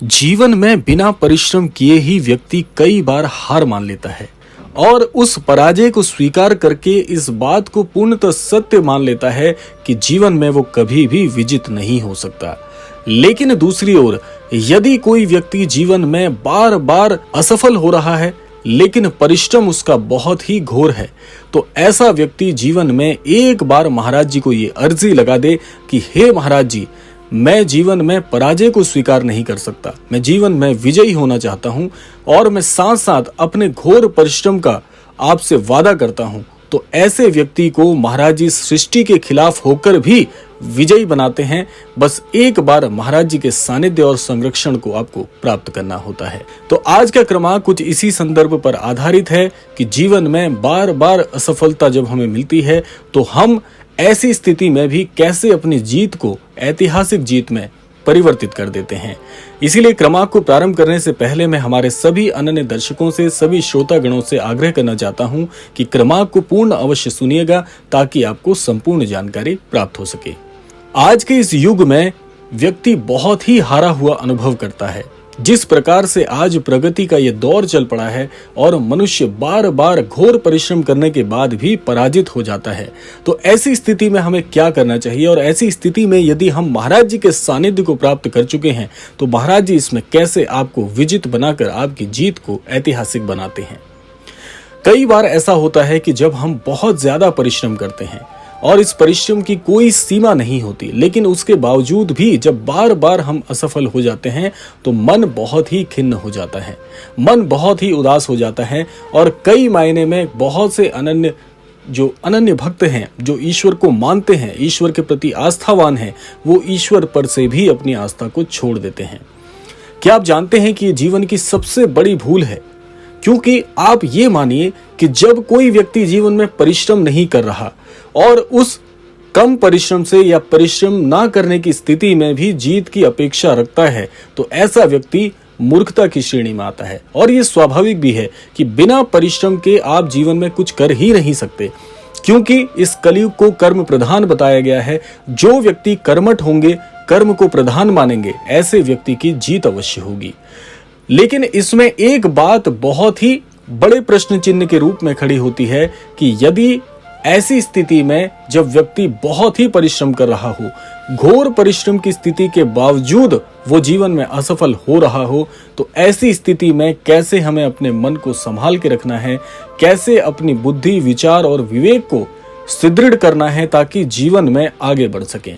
जीवन में बिना परिश्रम किए ही व्यक्ति कई बार हार मान लेता है और उस पराजय को स्वीकार करके इस बात को पूर्णतः सत्य मान लेता है कि जीवन में वो कभी भी विजित नहीं हो सकता। लेकिन दूसरी ओर यदि कोई व्यक्ति जीवन में बार बार असफल हो रहा है लेकिन परिश्रम उसका बहुत ही घोर है, तो ऐसा व्यक्ति जीवन में एक बार महाराज जी को ये अर्जी लगा दे कि हे महाराज जी, मैं जीवन में पराजय को स्वीकार नहीं कर सकता, मैं जीवन में विजयी होना चाहता हूं और मैं साथ साथ अपने घोर परिश्रम का आपसे वादा करता हूं। तो ऐसे व्यक्ति को महाराज जी सृष्टि के खिलाफ होकर भी विजयी बनाते हैं। बस एक बार महाराज जी के सानिध्य और संरक्षण को आपको प्राप्त करना होता है। तो आज का क्रमांक कुछ इसी संदर्भ पर आधारित है कि जीवन में बार बार असफलता जब हमें मिलती है तो हम ऐसी स्थिति में भी कैसे अपनी जीत को ऐतिहासिक जीत में परिवर्तित कर देते हैं। इसीलिए क्रमांक को प्रारंभ करने से पहले मैं हमारे सभी अनन्य दर्शकों से, सभी श्रोतागणों से आग्रह करना चाहता हूं कि क्रमांक को पूर्ण अवश्य सुनिएगा ताकि आपको संपूर्ण जानकारी प्राप्त हो सके। आज के इस युग में व्यक्ति बहुत ही हारा हुआ अनुभव करता है। जिस प्रकार से आज प्रगति का ये दौर चल पड़ा है और मनुष्य बार बार घोर परिश्रम करने के बाद भी पराजित हो जाता है, तो ऐसी स्थिति में हमें क्या करना चाहिए और ऐसी स्थिति में यदि हम महाराज जी के सानिध्य को प्राप्त कर चुके हैं तो महाराज जी इसमें कैसे आपको विजित बनाकर आपकी जीत को ऐतिहासिक बनाते हैं। कई बार ऐसा होता है कि जब हम बहुत ज्यादा परिश्रम करते हैं और इस परिश्रम की कोई सीमा नहीं होती, लेकिन उसके बावजूद भी जब बार बार हम असफल हो जाते हैं तो मन बहुत ही खिन्न हो जाता है, मन बहुत ही उदास हो जाता है और कई मायने में बहुत से अनन्य भक्त हैं जो ईश्वर को मानते हैं, ईश्वर के प्रति आस्थावान हैं, वो ईश्वर पर से भी अपनी आस्था को छोड़ देते हैं। क्या आप जानते हैं कि ये जीवन की सबसे बड़ी भूल है? क्योंकि आप ये मानिए कि जब कोई व्यक्ति जीवन में परिश्रम नहीं कर रहा और उस कम परिश्रम से या परिश्रम ना करने की स्थिति में भी जीत की अपेक्षा रखता है, तो ऐसा व्यक्ति मूर्खता की श्रेणी में आता है। और ये स्वाभाविक भी है कि बिना परिश्रम के आप जीवन में कुछ कर ही नहीं सकते, क्योंकि इस कलयुग को कर्म प्रधान बताया गया है। जो व्यक्ति कर्मठ होंगे, कर्म को प्रधान मानेंगे, ऐसे व्यक्ति की जीत अवश्य होगी। लेकिन इसमें एक बात बहुत ही बड़े प्रश्न चिन्ह के रूप में खड़ी होती है कि यदि ऐसी स्थिति में जब व्यक्ति बहुत ही परिश्रम कर रहा हो, घोर परिश्रम की स्थिति के बावजूद वो जीवन में असफल हो रहा हो, तो ऐसी स्थिति में कैसे हमें अपने मन को संभाल के रखना है, कैसे अपनी बुद्धि, विचार और विवेक को सुदृढ़ करना है ताकि जीवन में आगे बढ़ सकें।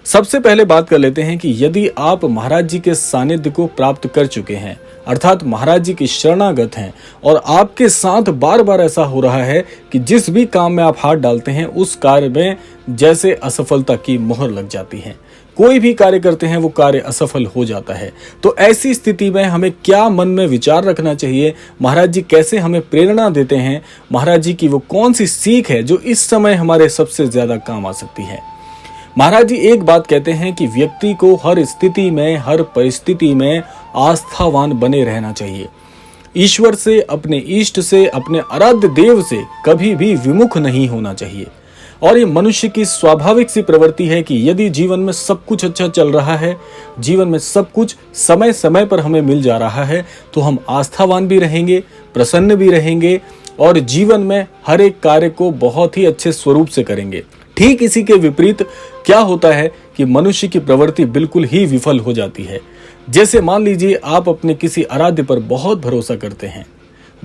सबसे पहले बात कर लेते हैं कि यदि आप महाराज जी के सानिध्य को प्राप्त कर चुके हैं, अर्थात महाराज जी की शरणागत हैं और आपके साथ बार बार ऐसा हो रहा है कि जिस भी काम में आप हाथ डालते हैं उस कार्य में जैसे असफलता की मोहर लग जाती है, कोई भी कार्य करते हैं वो कार्य असफल हो जाता है, तो ऐसी स्थिति में हमें क्या मन में विचार रखना चाहिए, महाराज जी कैसे हमें प्रेरणा देते हैं, महाराज जी की वो कौन सी सीख है जो इस समय हमारे सबसे ज्यादा काम आ सकती है। महाराज जी एक बात कहते हैं कि व्यक्ति को हर स्थिति में, हर परिस्थिति में आस्थावान बने रहना चाहिए। ईश्वर से, अपने इष्ट से, अपने आराध्य देव से कभी भी विमुख नहीं होना चाहिए। और ये मनुष्य की स्वाभाविक सी प्रवृत्ति है कि यदि जीवन में सब कुछ अच्छा चल रहा है, जीवन में सब कुछ समय समय पर हमें मिल जा रहा है, तो हम आस्थावान भी रहेंगे, प्रसन्न भी रहेंगे और जीवन में हर एक कार्य को बहुत ही अच्छे स्वरूप से करेंगे। ठीक इसी के विपरीत क्या होता है कि मनुष्य की प्रवृत्ति बिल्कुल ही विफल हो जाती है। जैसे मान लीजिए आप अपने किसी आराध्य पर बहुत भरोसा करते हैं,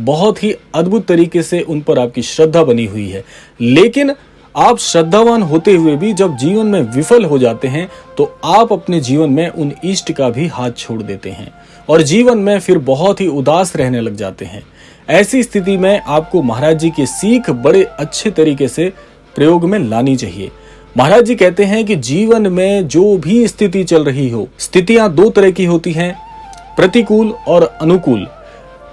बहुत ही अद्भुत तरीके से उन पर आपकी श्रद्धा बनी हुई है, लेकिन आप श्रद्धावान होते हुए भी जब जीवन में विफल हो जाते हैं तो आप अपने जीवन में उन इष्ट का भी हाथ छोड़ देते हैं और जीवन में फिर बहुत ही उदास रहने लग जाते हैं। ऐसी स्थिति में आपको महाराज जी की सीख बड़े अच्छे तरीके से प्रयोग में लानी चाहिए। महाराज जी कहते हैं कि जीवन में जो भी स्थिति चल रही हो, स्थितियां दो तरह की होती हैं, प्रतिकूल और अनुकूल।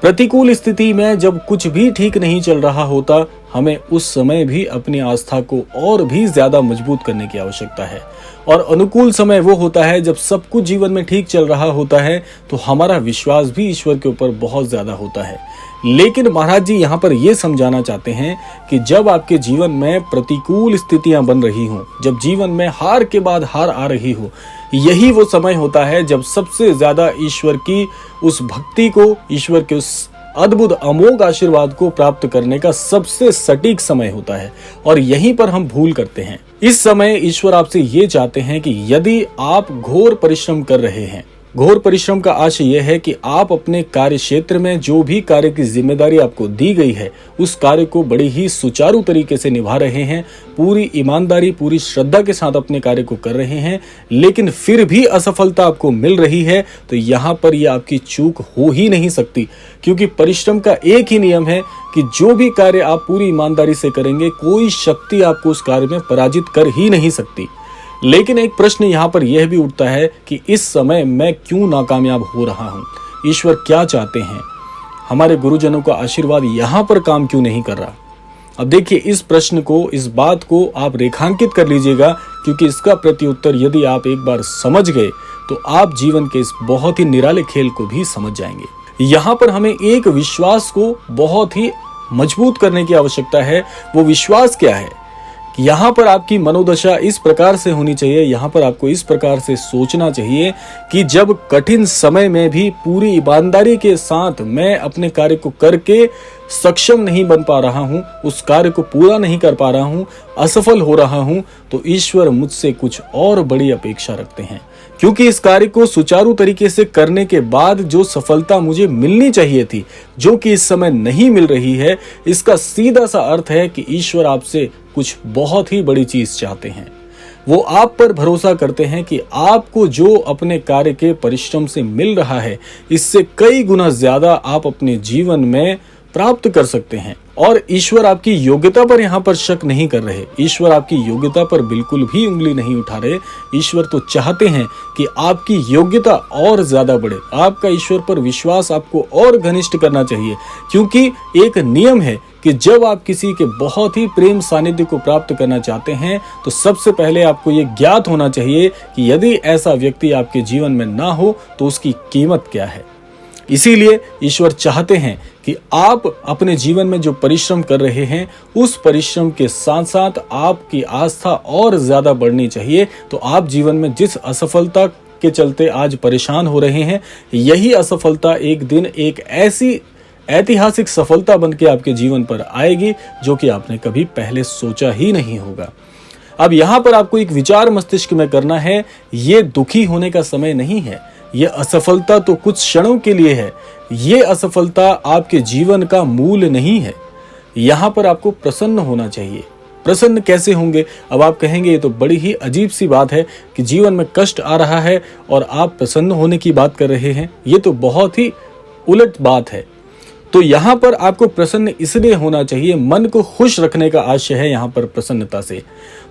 प्रतिकूल स्थिति में जब कुछ भी ठीक नहीं चल रहा होता, हमें उस समय भी अपनी आस्था को और भी ज्यादा मजबूत करने की आवश्यकता है। और अनुकूल समय वो होता है जब सब कुछ जीवन में ठीक चल रहा होता है तो हमारा विश्वास भी ईश्वर के ऊपर बहुत ज्यादा होता है। लेकिन महाराज जी यहाँ पर यह समझाना चाहते हैं कि जब आपके जीवन में प्रतिकूल स्थितियां बन रही हों, जब जीवन में हार के बाद हार आ रही हो, यही वो समय होता है जब सबसे ज्यादा ईश्वर की उस भक्ति को, ईश्वर के उस अद्भुत अमोघ आशीर्वाद को प्राप्त करने का सबसे सटीक समय होता है, और यहीं पर हम भूल करते हैं। इस समय ईश्वर आपसे ये चाहते हैं कि यदि आप घोर परिश्रम कर रहे हैं, घोर परिश्रम का आशय यह है कि आप अपने कार्य क्षेत्र में जो भी कार्य की जिम्मेदारी आपको दी गई है उस कार्य को बड़ी ही सुचारू तरीके से निभा रहे हैं, पूरी ईमानदारी, पूरी श्रद्धा के साथ अपने कार्य को कर रहे हैं, लेकिन फिर भी असफलता आपको मिल रही है, तो यहाँ पर यह आपकी चूक हो ही नहीं सकती, क्योंकि परिश्रम का एक ही नियम है कि जो भी कार्य आप पूरी ईमानदारी से करेंगे, कोई शक्ति आपको उस कार्य में पराजित कर ही नहीं सकती। लेकिन एक प्रश्न यहाँ पर यह भी उठता है कि इस समय मैं क्यों नाकामयाब हो रहा हूँ, ईश्वर क्या चाहते हैं, हमारे गुरुजनों का आशीर्वाद यहाँ पर काम क्यों नहीं कर रहा। अब देखिए, इस प्रश्न को, इस बात को आप रेखांकित कर लीजिएगा, क्योंकि इसका प्रत्युत्तर यदि आप एक बार समझ गए तो आप जीवन के इस बहुत ही निराले खेल को भी समझ जाएंगे। यहाँ पर हमें एक विश्वास को बहुत ही मजबूत करने की आवश्यकता है। वो विश्वास क्या है? यहाँ पर आपकी मनोदशा इस प्रकार से होनी चाहिए, यहाँ पर आपको इस प्रकार से सोचना चाहिए कि जब कठिन समय में भी पूरी ईमानदारी के साथ मैं अपने कार्य को करके सक्षम नहीं बन पा रहा हूँ, उस कार्य को पूरा नहीं कर पा रहा हूँ, असफल हो रहा हूँ, तो ईश्वर मुझसे कुछ और बड़ी अपेक्षा रखते हैं। क्योंकि इस कार्य को सुचारू तरीके से करने के बाद जो सफलता मुझे मिलनी चाहिए थी, जो कि इस समय नहीं मिल रही है, इसका सीधा सा अर्थ है कि ईश्वर आपसे कुछ बहुत ही बड़ी चीज चाहते हैं। वो आप पर भरोसा करते हैं कि आपको जो अपने कार्य के परिश्रम से मिल रहा है, इससे कई गुना ज्यादा आप अपने जीवन में प्राप्त कर सकते हैं। और ईश्वर आपकी योग्यता पर यहाँ पर शक नहीं कर रहे, ईश्वर आपकी योग्यता पर बिल्कुल भी उंगली नहीं उठा रहे। ईश्वर तो चाहते हैं कि आपकी योग्यता और ज्यादा बढ़े, आपका ईश्वर पर विश्वास आपको और घनिष्ठ करना चाहिए। क्योंकि एक नियम है कि जब आप किसी के बहुत ही प्रेम सानिध्य को प्राप्त करना चाहते हैं, तो सबसे पहले आपको ये ज्ञात होना चाहिए कि यदि ऐसा व्यक्ति आपके जीवन में ना हो तो उसकी कीमत क्या है। इसीलिए ईश्वर चाहते हैं कि आप अपने जीवन में जो परिश्रम कर रहे हैं, उस परिश्रम के साथ साथ आपकी आस्था और ज्यादा बढ़नी चाहिए। तो आप जीवन में जिस असफलता के चलते आज परेशान हो रहे हैं, यही असफलता एक दिन एक ऐसी ऐतिहासिक सफलता बन के आपके जीवन पर आएगी जो कि आपने कभी पहले सोचा ही नहीं होगा। अब यहाँ पर आपको एक विचार मस्तिष्क में करना है, ये दुखी होने का समय नहीं है। ये असफलता तो कुछ क्षणों के लिए है, ये असफलता आपके जीवन का मूल नहीं है। यहाँ पर आपको प्रसन्न होना चाहिए। प्रसन्न कैसे होंगे? अब आप कहेंगे ये तो बड़ी ही अजीब सी बात है कि जीवन में कष्ट आ रहा है और आप प्रसन्न होने की बात कर रहे हैं, ये तो बहुत ही उलट बात है। तो यहाँ पर आपको प्रसन्न इसलिए होना चाहिए, मन को खुश रखने का आशय है यहाँ पर प्रसन्नता से।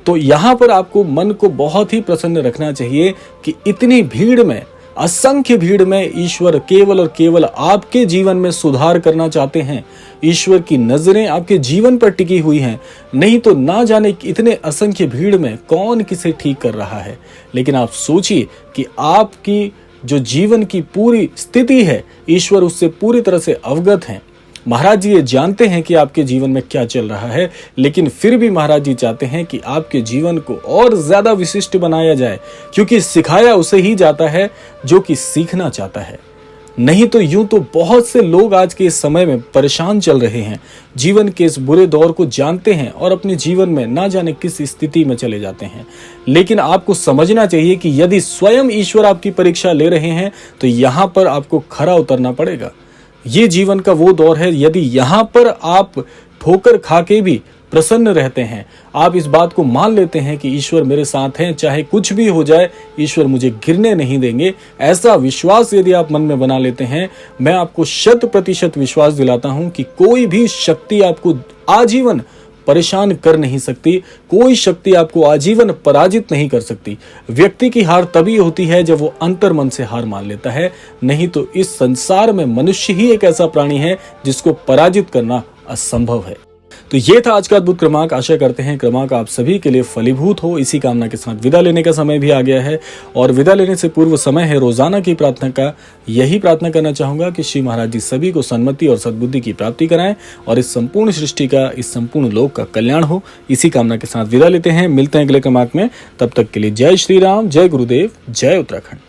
तो यहाँ पर आपको मन को बहुत ही प्रसन्न रखना चाहिए कि इतनी भीड़ में, असंख्य भीड़ में ईश्वर केवल और केवल आपके जीवन में सुधार करना चाहते हैं। ईश्वर की नजरें आपके जीवन पर टिकी हुई हैं, नहीं तो ना जाने इतने असंख्य भीड़ में कौन किसे ठीक कर रहा है। लेकिन आप सोचिए कि आपकी जो जीवन की पूरी स्थिति है, ईश्वर उससे पूरी तरह से अवगत हैं। महाराज जी ये जानते हैं कि आपके जीवन में क्या चल रहा है, लेकिन फिर भी महाराज जी चाहते हैं कि आपके जीवन को और ज्यादा विशिष्ट बनाया जाए, क्योंकि सिखाया उसे ही जाता है जो कि सीखना चाहता है। नहीं तो यूं तो बहुत से लोग आज के इस समय में परेशान चल रहे हैं, जीवन के इस बुरे दौर को जानते हैं और अपने जीवन में ना जाने किस स्थिति में चले जाते हैं। लेकिन आपको समझना चाहिए कि यदि स्वयं ईश्वर आपकी परीक्षा ले रहे हैं, तो यहाँ पर आपको खरा उतरना पड़ेगा। ये जीवन का वो दौर है, यदि यहाँ पर आप ठोकर खा के भी प्रसन्न रहते हैं, आप इस बात को मान लेते हैं कि ईश्वर मेरे साथ हैं, चाहे कुछ भी हो जाए ईश्वर मुझे गिरने नहीं देंगे, ऐसा विश्वास यदि आप मन में बना लेते हैं, मैं आपको 100% विश्वास दिलाता हूं कि कोई भी शक्ति आपको आजीवन परेशान कर नहीं सकती, कोई शक्ति आपको आजीवन पराजित नहीं कर सकती। व्यक्ति की हार तभी होती है जब वो अंतर मन से हार मान लेता है, नहीं तो इस संसार में मनुष्य ही एक ऐसा प्राणी है जिसको पराजित करना असंभव है। तो ये था आज का अद्भुत क्रमांक। आशा करते हैं क्रमांक आप सभी के लिए फलीभूत हो। इसी कामना के साथ विदा लेने का समय भी आ गया है और विदा लेने से पूर्व समय है रोजाना की प्रार्थना का। यही प्रार्थना करना चाहूंगा कि श्री महाराज जी सभी को सन्मति और सद्बुद्धि की प्राप्ति कराएं और इस संपूर्ण सृष्टि का, इस संपूर्ण लोक का कल्याण हो। इसी कामना के साथ विदा लेते हैं। मिलते हैं अगले क्रमांक में। तब तक के लिए जय श्री राम, जय गुरुदेव, जय उत्तराखंड।